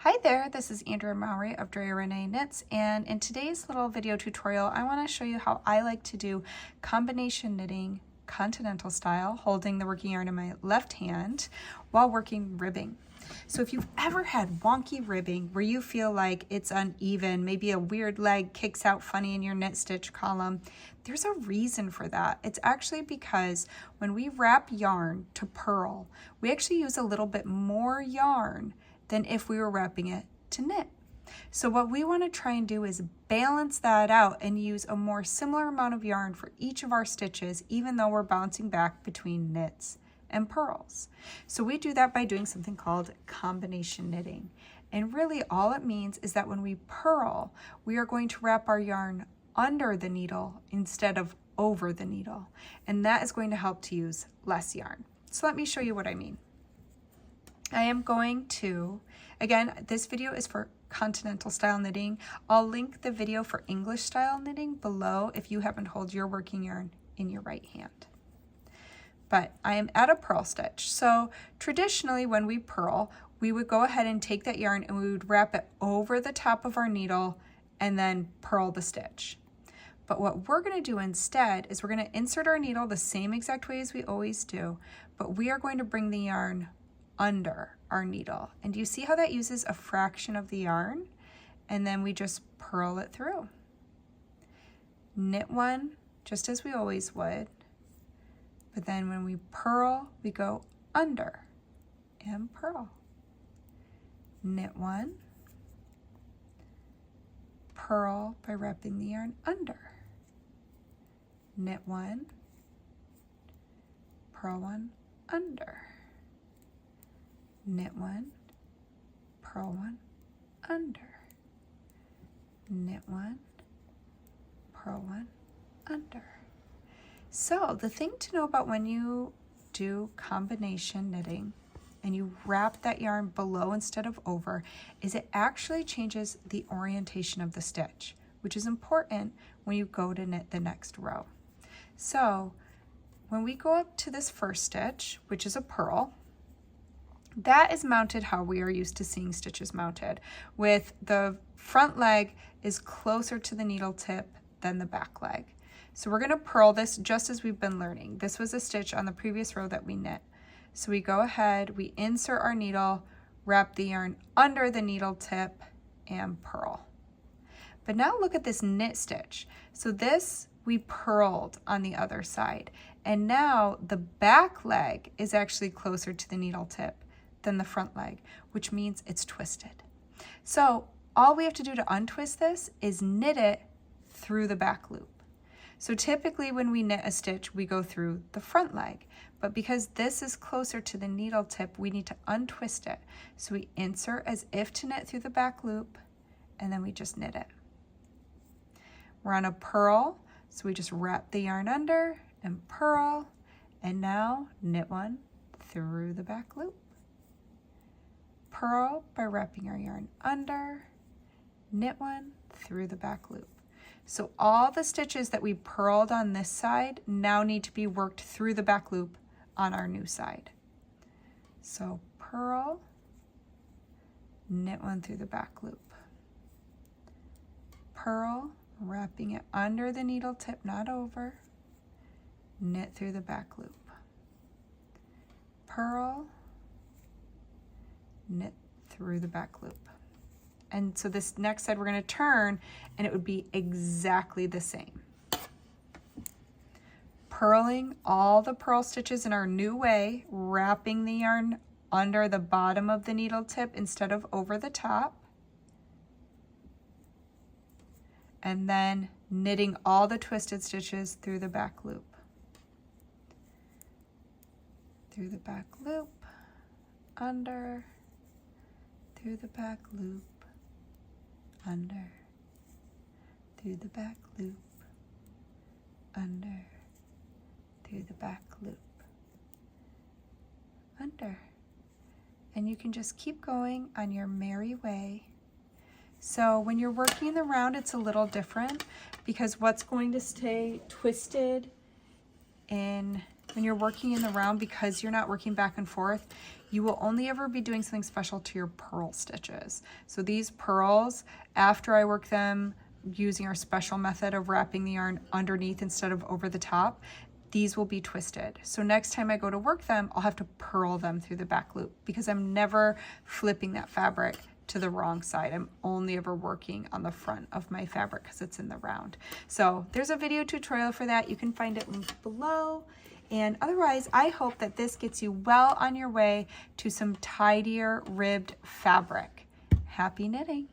Hi there, this is Andrea Mowry of Drea Renee Knits, and in today's little video tutorial I want to show you how I like to do combination knitting continental style, holding the working yarn in my left hand while working ribbing. So if you've ever had wonky ribbing where you feel like it's uneven, maybe a weird leg kicks out funny in your knit stitch column, there's a reason for that. It's actually because when we wrap yarn to purl, we actually use a little bit more yarn than if we were wrapping it to knit. So what we want to try and do is balance that out and use a more similar amount of yarn for each of our stitches, even though we're bouncing back between knits and purls. So we do that by doing something called combination knitting. And really all it means is that when we purl, we are going to wrap our yarn under the needle instead of over the needle. And that is going to help to use less yarn. So let me show you what I mean. I am going to, again, this video is for continental style knitting. I'll link the video for English style knitting below if you happen to hold your working yarn in your right hand. But I am at a purl stitch. So traditionally when we purl, we would go ahead and take that yarn and we would wrap it over the top of our needle and then purl the stitch. But what we're going to do instead is we're going to insert our needle the same exact way as we always do, but we are going to bring the yarn under our needle. And do you see how that uses a fraction of the yarn? And then we just purl it through. Knit one, just as we always would. But then when we purl, we go under and purl. Knit one, purl by wrapping the yarn under. Knit one, purl one, under. Knit one, purl one, under. Knit one, purl one, under. So the thing to know about when you do combination knitting and you wrap that yarn below instead of over is it actually changes the orientation of the stitch, which is important when you go to knit the next row. So when we go up to this first stitch, which is a purl, that is mounted how we are used to seeing stitches mounted, with the front leg is closer to the needle tip than the back leg. So we're going to purl this just as we've been learning. This was a stitch on the previous row that we knit. So we go ahead, we insert our needle, wrap the yarn under the needle tip, and purl. But now look at this knit stitch. So this we purled on the other side, and now the back leg is actually closer to the needle tip than the front leg, which means it's twisted. So all we have to do to untwist this is knit it through the back loop. So typically when we knit a stitch, we go through the front leg, but because this is closer to the needle tip, we need to untwist it. So we insert as if to knit through the back loop, and then we just knit it. We're on a purl, so we just wrap the yarn under and purl, and now knit one through the back loop. Purl by wrapping our yarn under, knit one through the back loop. So all the stitches that we purled on this side now need to be worked through the back loop on our new side. So purl, knit one through the back loop. Purl, wrapping it under the needle tip, not over, knit through the back loop. Purl, knit through the back loop. And so this next side we're going to turn and it would be exactly the same. Purling all the purl stitches in our new way, wrapping the yarn under the bottom of the needle tip instead of over the top. And then knitting all the twisted stitches through the back loop. Through the back loop, under, through the back loop, under, through the back loop, under, through the back loop, under. And you can just keep going on your merry way. So when you're working in the round, it's a little different because what's going to stay twisted when you're working in the round, because you're not working back and forth, You will only ever be doing something special to your purl stitches. So these purls, after I work them using our special method of wrapping the yarn underneath instead of over the top, these will be twisted. So next time I go to work them, I'll have to purl them through the back loop because I'm never flipping that fabric to the wrong side. I'm only ever working on the front of my fabric because it's in the round. So there's a video tutorial for that. You can find it linked below. And otherwise, I hope that this gets you well on your way to some tidier ribbed fabric. Happy knitting.